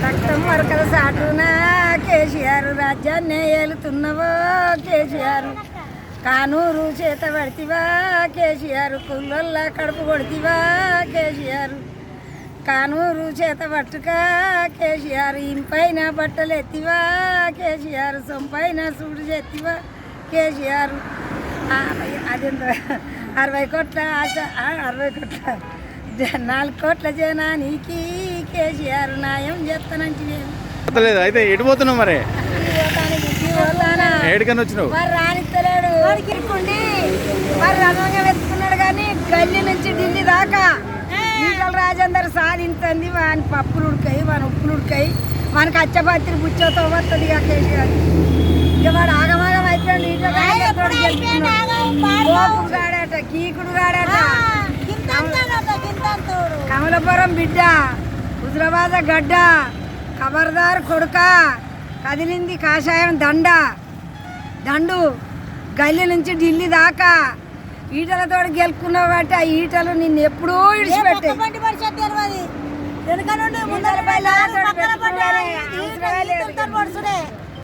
రక్తం మరకల సాటున కేసీఆర్ రాజ్యాన్ని ఏలుతున్నవో కేసీఆర్ కానూరు చేత పడితివా కేసీఆర్ కుళ్ళల్లా కడుపు కొడితివా కేసీఆర్ కానూరు చేత పట్టుక కేసీఆర్ ఇంపైన బట్టలు ఎత్తివా కేసీఆర్ సొంపైన సూడు చేతివా కేసీఆర్ అదెంత 60 కోట్ల ఆశ 60 కోట్ల 4 కోట్ల జనానికి కేసీఆర్ న్యాయం చేస్తానంటే అయితే ఎటు పోతున్నావు మరి ఏడుకని వచ్చినావు మరి రానిస్తలేడు ఇరుక్కుండి మరి రణంగా వెతుకున్నాడు కానీ గల్లీ నుంచి ఢిల్లీ దాకా ఈటల రాజేందర్ సాధించింది వాని పప్పులు ఉడకాయి వాని ఉప్పులు ఉడకాయి మనకి అచ్చపత్రి బుచ్చతో వస్తుంది ఇక కేసీఆర్ ఇక వాడు ఆగమాగం అయిపోయాడు ఈటల గాడట కీకుడు గాడట కమలపురం బిడ్డ హుజరాబాద్ గడ్డ ఖబర్దార్ కొడుక కదిలింది కాషాయం దండు గల్లీ నుంచి ఢిల్లీ దాకా ఈటలతో గెలుపుకున్నావు కాబట్టి ఆ ఈటలు నిన్ను ఎప్పుడూ ఇడిచిపెట్టాయి